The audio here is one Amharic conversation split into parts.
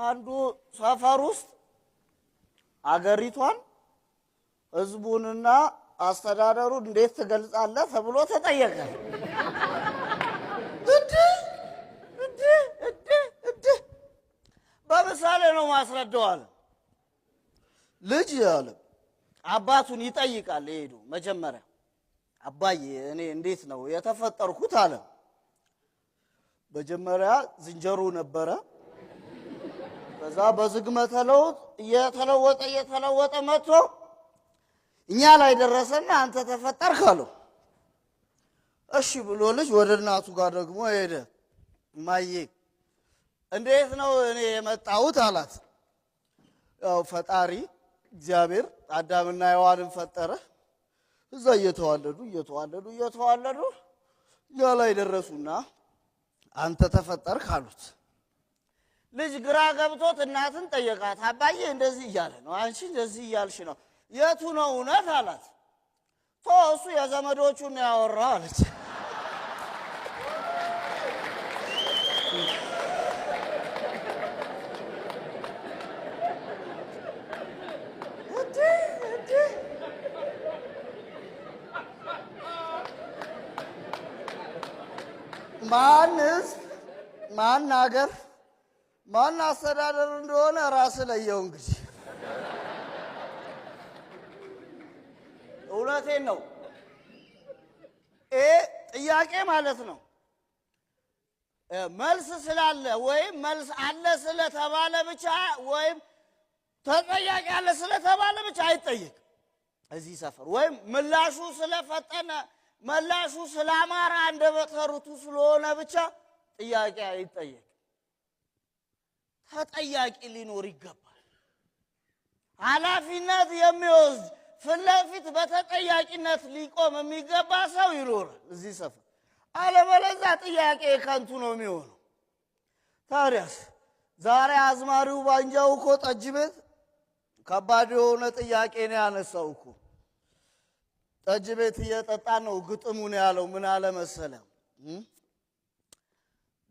አንዱ ሰፈር ውስጥ አገሪቷን ህዝቡንና አስተዳደሩን እንዴት ትገልጻለህ ተብሎ ተጠየቀ። በምሳሌ ነው ማስረዳው አለ። ልጅ አለ አባቱን ይጠይቃል። ሄዱ መጀመሪያ አባዬ እኔ እንዴት ነው የተፈጠርኩት አለ። መጀመሪያ ዝንጀሮ ነበረ። ከዛ በዝግመተ ለውጥ እየተለወጠ መጥቶ እኛ ላይ ደረሰና አንተ ተፈጠርክ አለው። እሺ ብሎ ልጅ ወደ እናቱ ጋር ደግሞ ሄደ። ማዬ እንዴት ነው እኔ የመጣሁት አላት። ያው ፈጣሪ እግዚአብሔር አዳምና ሔዋንን ፈጠረ። እዛ እየተዋለዱ እኛ ላይ ደረሱና አንተ ተፈጠርክ አሉት። ልጅ ግራ ገብቶት እናትን ጠየቃት። አባዬ እንደዚህ እያለ ነው፣ አንቺ እንደዚህ እያልሽ ነው፣ የቱ ነው እውነት አላት። እሱ የዘመዶቹን ያወራው አለች። ማን አገር ማን አስተዳደር እንደሆነ ራስ ለየው። እንግዲህ እውነቴን ነው። ጥያቄ ማለት ነው መልስ ስላለ ወይም መልስ አለ ስለተባለ ብቻ ወይም ተጠያቂ አለ ስለተባለ ብቻ አይጠየቅም እዚህ ሰፈር። ወይም ምላሹ ስለፈጠነ መላሹ ስላማራ እንደበተሩቱ ስለሆነ ብቻ ጥያቄ አይጠየቅም። ተጠያቂ ሊኖር ይገባል። ኃላፊነት የሚወስድ ፊት ለፊት በተጠያቂነት ሊቆም የሚገባ ሰው ይኖራል እዚህ ሰፈር። አለበለዚያ ጥያቄ ከንቱ ነው የሚሆነው። ታዲያስ ዛሬ አዝማሪው ባንጃው እኮ ጠጅ ቤት ከባድ የሆነ ጥያቄ ነው ያነሳው እኮ። ጠጅ ቤት እየጠጣ ነው ግጥሙን ያለው። ምን አለ መሰለ?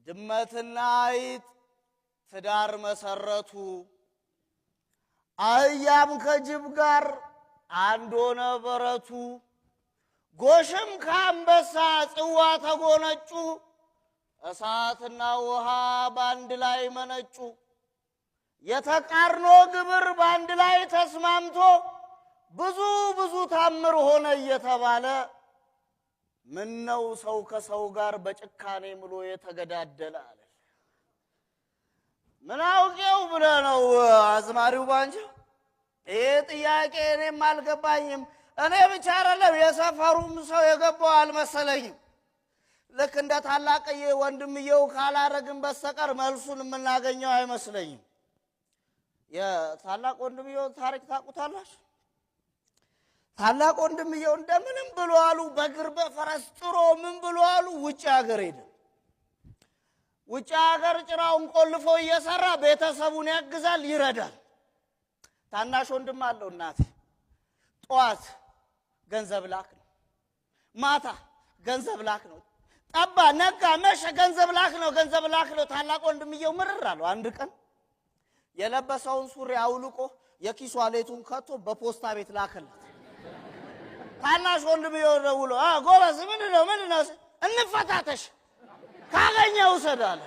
ድመትና አይጥ ትዳር መሰረቱ፣ አህያም ከጅብ ጋር አንድ ሆነ በረቱ፣ ጎሽም ከአንበሳ ጽዋ ተጎነጩ፣ እሳትና ውሃ ባንድ ላይ መነጩ፣ የተቃርኖ ግብር ባንድ ላይ ተስማምቶ ብዙ ታምር ሆነ እየተባለ ምን ነው ሰው ከሰው ጋር በጭካኔ ምሎ የተገዳደለ አለ። ምን አውቄው ብለህ ነው አዝማሪው ባንጃ? ይሄ ጥያቄ እኔም አልገባኝም። እኔ ብቻ አይደለም የሰፈሩም ሰው የገባው አልመሰለኝም። ልክ እንደ ታላቅዬ ወንድምየው ካላረግን በስተቀር መልሱን የምናገኘው አይመስለኝም። የታላቅ ወንድምየው ታሪክ ታውቁታላችሁ? ታላቅ ወንድምየው እንደምንም ብሎ አሉ በእግር በፈረስ ጥሮ ምን ብሎ አሉ ውጭ ሀገር ሄደ። ውጭ ሀገር ጭራውን ቆልፎ እየሰራ ቤተሰቡን ያግዛል፣ ይረዳል። ታናሽ ወንድም አለው። እናቴ ጠዋት ገንዘብ ላክ ነው፣ ማታ ገንዘብ ላክ ነው፣ ጠባ ነጋ መሸ ገንዘብ ላክ ነው። ታላቅ ወንድምየው ምርር አለው። አንድ ቀን የለበሰውን ሱሪ አውልቆ የኪስ ዋሌቱን ከቶ በፖስታ ቤት ላከለት። ታናሽ ወንድምየው ደውሎ ጎበዝ ምንድነው እንፈታተሽ ካገኘ ውሰድ አለ።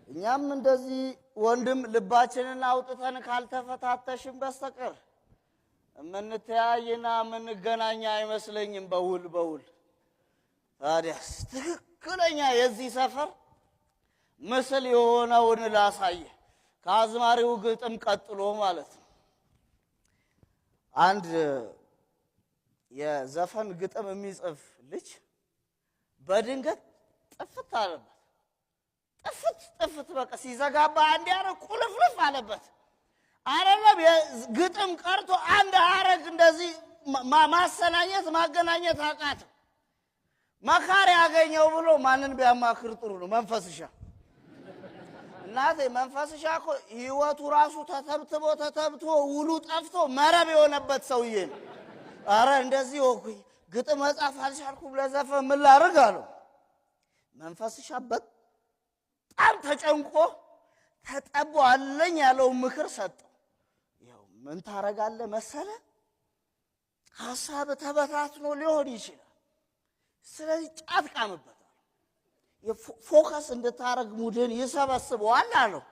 እኛም እንደዚህ ወንድም ልባችንን አውጥተን ካልተፈታተሽን በስተቀር የምንተያይና የምንገናኝ አይመስለኝም በውል። ታዲያስ ትክክለኛ የዚህ ሰፈር ምስል የሆነውን ላሳየ ከአዝማሪው ግጥም ቀጥሎ ማለት ነው። አንድ የዘፈን ግጥም የሚጽፍ ልጅ በድንገት ጥፍት አለበት። ጥፍት በቃ ሲዘጋባ አንድ ያረግ ቁልፍልፍ አለበት። አይደለም ግጥም ቀርቶ አንድ ሐረግ እንደዚህ ማገናኘት አቃተው። መካሪ ያገኘው ብሎ ማንን ቢያማክር ጥሩ ነው? መንፈስሻ እናቴ መንፈስሻ እኮ ህይወቱ ራሱ ተተብትቦ ውሉ ጠፍቶ መረብ የሆነበት ሰውዬ ነው። አረ እንደዚህ ሆኩኝ ግጥም መጻፍ አልቻልኩም ለዘፈን ምን ላድርግ አለው። መንፈስሻ በጣም ተጨንቆ ተጠቦ አለኝ ያለው ምክር ሰጠው። ያው ምን ታረጋለህ መሰለ ሐሳብ ተበታትኖ ሊሆን ይችላል። ስለዚህ ጫት ቃምበታል። ፎከስ እንድታረግ ሙድን ይሰበስበዋል አለው።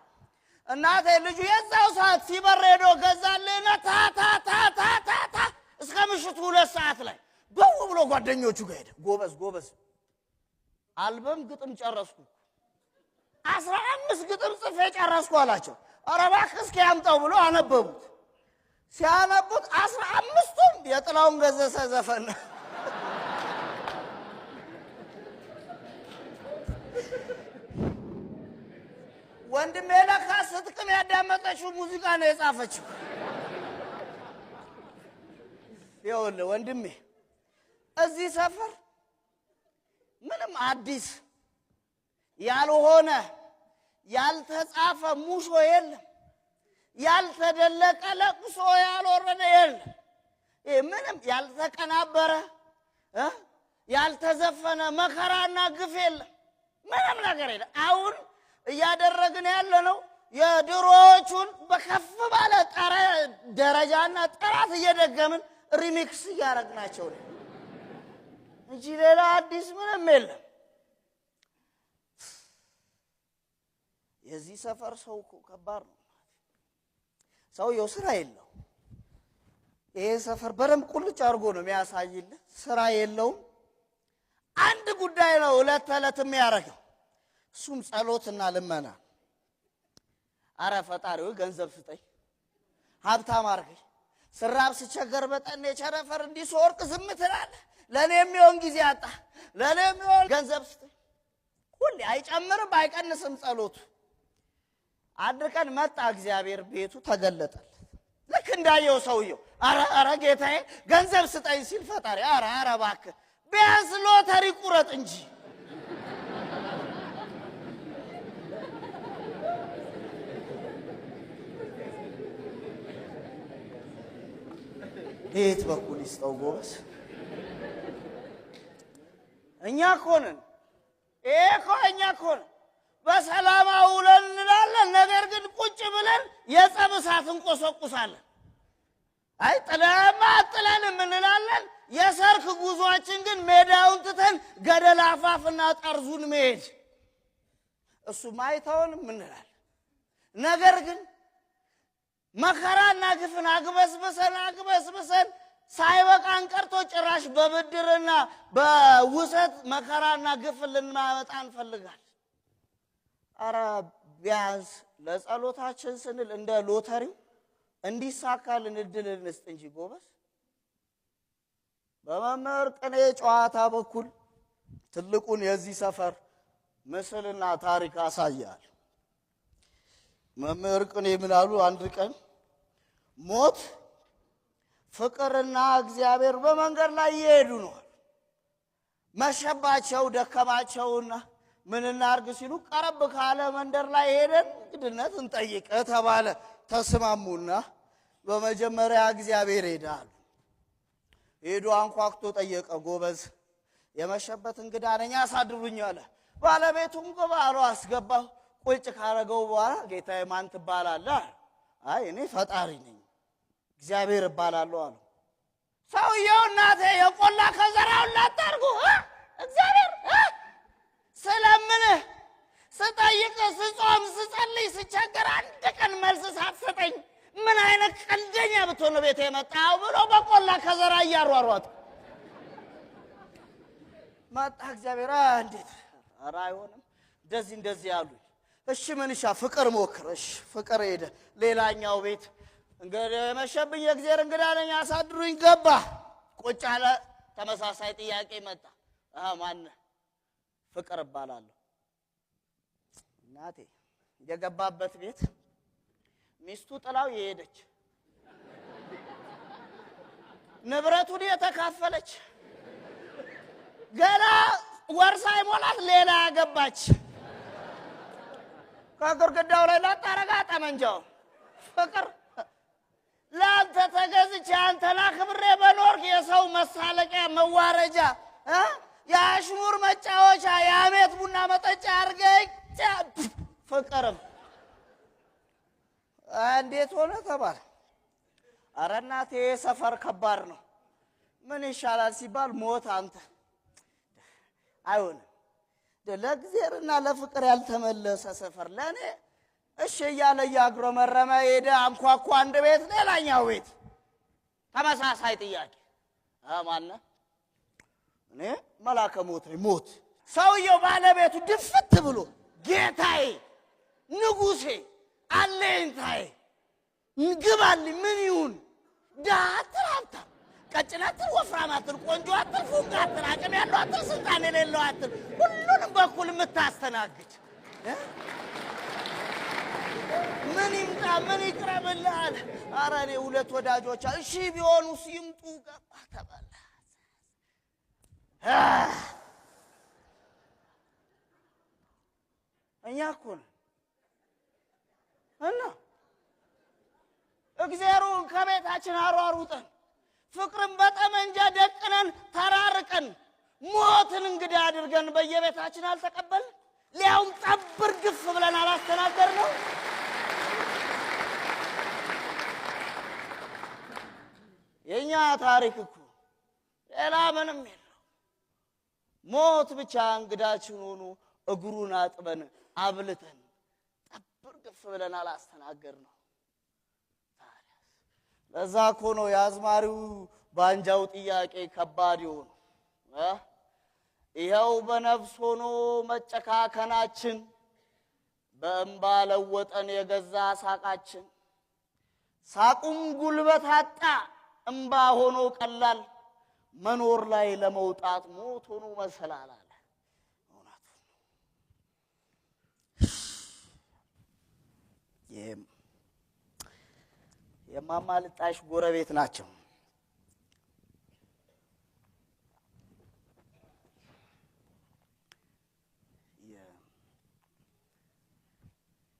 እናቴ ልጁ የዛው ሰዓት ሲበር ሄዶ ገዛልና ታ እስከ ምሽቱ 2 ሰዓት ላይ በው ብሎ ጓደኞቹ ጋር ሄደ። ጎበዝ አልበም ግጥም ጨረስኩ 15 ግጥም ጽፌ ጨረስኩ አላቸው። ኧረ እባክህ እስኪ ያምጣው ብሎ አነበቡት። ሲያነቡት 15ቱም የጥላውን ገሰሰ ዘፈን። ወንድሜ ለካ ስትቅም ያዳመጠችው ሙዚቃ ነው የጻፈችው። ይኸውልህ ወንድሜ እዚህ ሰፈር ምንም አዲስ ያልሆነ ያልተጻፈ ሙሾ የለም፣ ያልተደለቀ ለቅሶ ያልወረደ የለም። ምንም ያልተቀናበረ ያልተዘፈነ መከራና ግፍ የለም። ምንም ነገር የለም። አሁን እያደረግን ያለነው የድሮዎቹን በከፍ ባለ ደረጃና ጥራት እየደገምን ሪሚክስ እያደረግናቸው ነው እንጂ ሌላ አዲስ ምንም የለም። የዚህ ሰፈር ሰው ከባድ ነው። ሰውየው ስራ የለው። ይሄ ሰፈር በደንብ ቁልጭ አድርጎ ነው የሚያሳይልህ። ስራ የለውም። አንድ ጉዳይ ነው ዕለት ተዕለት የሚያደርገው፣ እሱም ጸሎትና ልመና። አረ ፈጣሪው ገንዘብ ስጠኝ፣ ሀብታም አድርገኝ፣ ስራብ ስቸገር በጠኔ ቸረፈር እንዲህ ስወርቅ ዝም ትላለህ። ለእኔ የሚሆን ጊዜ አጣ፣ ለእኔ የሚሆን ገንዘብ ስጠኝ። ሁሌ አይጨምርም አይቀንስም ጸሎቱ። አንድ ቀን መጣ እግዚአብሔር፣ ቤቱ ተገለጠለት። ልክ እንዳየው ሰውየው አረ ጌታዬ ገንዘብ ስጠኝ ሲል ፈጣሪ አረ እባክህ ቢያንስ ሎተሪ ቁረጥ እንጂ የት በኩል ይስጠው ጎበዝ። እኛ እኮ ነን እኛ እኮ ነን በሰላም አውለን እንላለን፣ ነገር ግን ቁጭ ብለን የጸብ እሳት እንቆሰቁሳለን። አይ ጥለማ አጥለንም እንላለን። የሰርክ ጉዟችን ግን ሜዳውን ትተን ገደል አፋፍና ጠርዙን መሄድ እሱማ አይተውንም እንላለን። ነገር ግን መከራና ግፍን አግበስብሰን ሳይበቃን ቀርቶ ጭራሽ በብድርና በውሰት መከራና ግፍን ልናመጣ እንፈልጋለን። አረ ቢያንስ ለጸሎታችን ስንል እንደ ሎተሪው እንዲሳካልን እድል እንስጥ እንጂ ጎበዝ። በመምህር ቅኔ ጨዋታ በኩል ትልቁን የዚህ ሰፈር ምስልና ታሪክ አሳያል። መምህር ቅኔ ምን አሉ? አንድ ቀን ሞት ፍቅርና እግዚአብሔር በመንገድ ላይ እየሄዱ ነው። መሸባቸው ደከማቸውና ምን እናርግ ሲሉ ቀረብ ካለ መንደር ላይ ሄደን እንግድነት እንጠይቅ ተባለ። ተስማሙና በመጀመሪያ እግዚአብሔር ሄዳሉ። ሄዶ አንኳኩቶ ጠየቀ። ጎበዝ የመሸበት እንግዳ ነኝ አሳድሩኝ አለ። ባለቤቱም ግባ አለው። አስገባው። ቁጭ ካረገው በኋላ ጌታዬ ማን ትባላለህ? አይ እኔ ፈጣሪ ነኝ እግዚአብሔር እባላለሁ አለው። ሰውየው እናቴ የቆላ ከዘራውን ላታርጉ እግዚአብሔር ስለምንህ ስጠይቅ ስጾም ስጸልይ ስቸገር አንድ ቀን መልስ ሳትሰጠኝ ምን አይነት ቀልደኛ ብትሆን ቤት የመጣው ብሎ በቆላ ከዘራ እያሯሯጥ መጣ። እግዚአብሔር እንዴት ኧረ አይሆንም እንደዚህ ያሉ። እሺ ምንሻ ፍቅር ሞክር። እሺ ፍቅር ሄደ። ሌላኛው ቤት እንግዲህ መሸብኝ የእግዚአብሔር እንግዳ ነኝ አሳድሩኝ ገባ። ቁጭ አለ። ተመሳሳይ ጥያቄ መጣ። ማን? ፍቅር እባላለሁ። እናቴ የገባበት ቤት ሚስቱ ጥላው የሄደች ንብረቱን የተካፈለች ገና ወርሳ ይሞላት ሌላ ያገባች ከግርግዳው ላይ ላጣረጋ ጠመንጃው ፍቅር ለአንተ ተገዝቼ አንተና ክብሬ በኖርክ የሰው መሳለቂያ መዋረጃ የአሽሙር መጫወቻ የአሜት ቡና መጠጫ አርገኝ ፍቅርም እንዴት ሆነ ተባለ። ኧረ እናቴ ሰፈር ከባድ ነው። ምን ይሻላል ሲባል ሞት አንተ አይሆንም። ለእግዚአብሔርና ለፍቅር ያልተመለሰ ሰፈር ለኔ እሺ እያለ ያግሮመረመ ሄደ። አንኳኳ አንድ ቤት ሌላኛው ቤት ተመሳሳይ ጥያቄ። ማነህ? እኔ መላከ ሞት ነኝ። ሞት ሰውየው ባለቤቱ ድፍት ብሎ ጌታዬ ንጉሴ አለኝታዬ ግባልኝ ምን ይሁን ዳትር ሀብታም ቀጭን አትል ወፍራም አትል ቆንጆ አትል ፉንጋ አትል አቅም ያለው አትል ስልጣን የሌለው አትል ሁሉንም በኩል የምታስተናግድ ምን ይምጣ ምን ይቅረብልሃል? ኧረ እኔ ሁለት ወዳጆች እሺ ቢሆኑስ ይምጡ ገባ ተባለ። እኛ እኮ ነን እና እግዚአብሔርን ከቤታችን አሯሩጠን ፍቅርን በጠመንጃ ደቅነን ተራርቀን ሞትን እንግዲህ አድርገን በየቤታችን አልተቀበልን። ሊያውም ጠብር ግፍ ብለን አላስተናገርነው። የኛ ታሪክ እኮ ሌላ ምንም የለው። ሞት ብቻ እንግዳችን ሆኖ እግሩን አጥበን አብልተን ጠብር ግፍ ብለን አላስተናገርነው። ለዛ እኮ ነው የአዝማሪው ባንጃው ጥያቄ ከባድ ይሆኑ። ይኸው በነፍስ ሆኖ መጨካከናችን በእንባ ለወጠን የገዛ ሳቃችን። ሳቁም ጉልበት አጣ እንባ ሆኖ ቀላል መኖር ላይ ለመውጣት ሞት ሆኖ መሰላል አለ። የማማ ልጣሽ ጎረቤት ናቸው።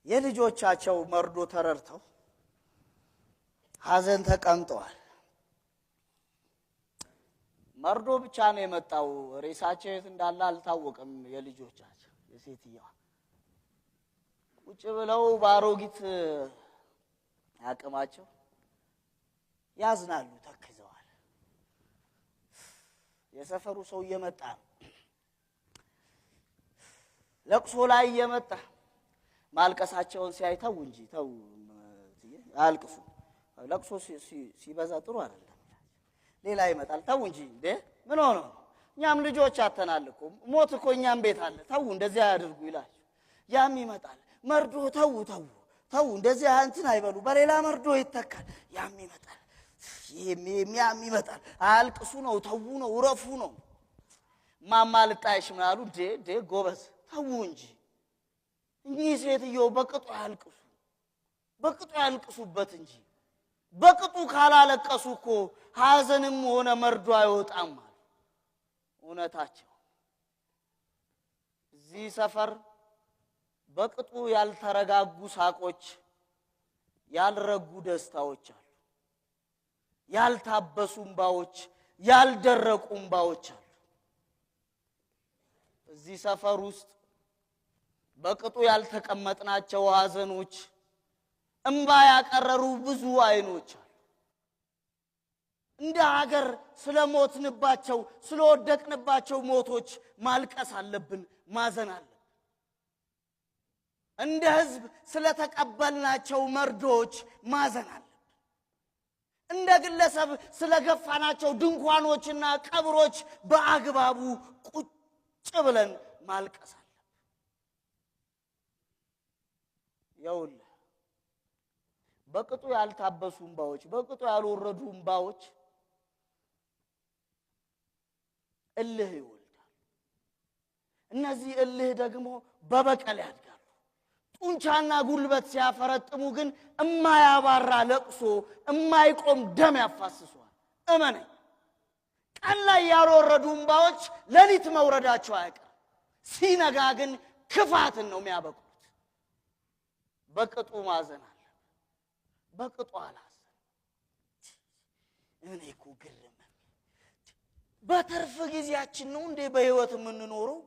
የልጆቻቸው መርዶ ተረድተው ሐዘን ተቀምጠዋል። መርዶ ብቻ ነው የመጣው። ሬሳቸው የት እንዳለ አልታወቀም። የልጆቻቸው የሴትየዋ ቁጭ ብለው ባሮጊት አቅማቸው ያዝናሉ፣ ተክዘዋል። የሰፈሩ ሰው እየመጣ ለቅሶ ላይ እየመጣ ማልቀሳቸውን ሲያይ ተው እንጂ ተው አልቅሱ፣ ለቅሶ ሲበዛ ጥሩ አይደለም። ሌላ ይመጣል። ተው እንጂ እንዴ ምን ሆነ? እኛም ልጆች አተናል እኮ ሞት እኮ እኛም ቤት አለ። ተው እንደዚህ አያድርጉ ይላል። ያም ይመጣል። መርዶ ተው ተው ተው እንደዚህ እንትን አይበሉ፣ በሌላ መርዶ ይተካል። ያም ይመጣል፣ ያም ይመጣል። አልቅሱ ነው፣ ተው ነው፣ ረፉ ነው። ማማ ልጣይሽ ምን አሉ? ዴ ጎበዝ ተው እንጂ እኚህ ሴትዮ በቅጡ ያልቅሱ፣ በቅጡ ያልቅሱበት እንጂ በቅጡ ካላለቀሱ እኮ ሐዘንም ሆነ መርዶ አይወጣም አሉ። እውነታቸው። እዚህ ሰፈር በቅጡ ያልተረጋጉ ሳቆች፣ ያልረጉ ደስታዎች አሉ። ያልታበሱ እንባዎች፣ ያልደረቁ እንባዎች አሉ። እዚህ ሰፈር ውስጥ በቅጡ ያልተቀመጥናቸው ሐዘኖች፣ እንባ ያቀረሩ ብዙ አይኖች አሉ። እንደ ሀገር ስለሞትንባቸው ስለወደቅንባቸው ሞቶች ማልቀስ አለብን፣ ማዘን አለብን። እንደ ሕዝብ ስለተቀበልናቸው መርዶች ማዘን አለብን። እንደ ግለሰብ ስለገፋናቸው ድንኳኖችና ቀብሮች በአግባቡ ቁጭ ብለን ማልቀስ አለብን። ይኸውልህ በቅጡ ያልታበሱ እንባዎች፣ በቅጡ ያልወረዱ እንባዎች እልህ ይወልዳል። እነዚህ እልህ ደግሞ በበቀል ያድጋሉ። ጡንቻና ጉልበት ሲያፈረጥሙ ግን እማያባራ ለቅሶ፣ እማይቆም ደም ያፋስሷል። እመነኝ፣ ቀን ላይ ያልወረዱ እንባዎች ሌሊት መውረዳቸው አይቀርም። ሲነጋ ግን ክፋትን ነው የሚያበቁት። በቅጡ ማዘን አለ፣ በቅጡ አላዘን። እኔ እኮ ግርም በትርፍ ጊዜያችን ነው እንዴ በህይወት የምንኖረው?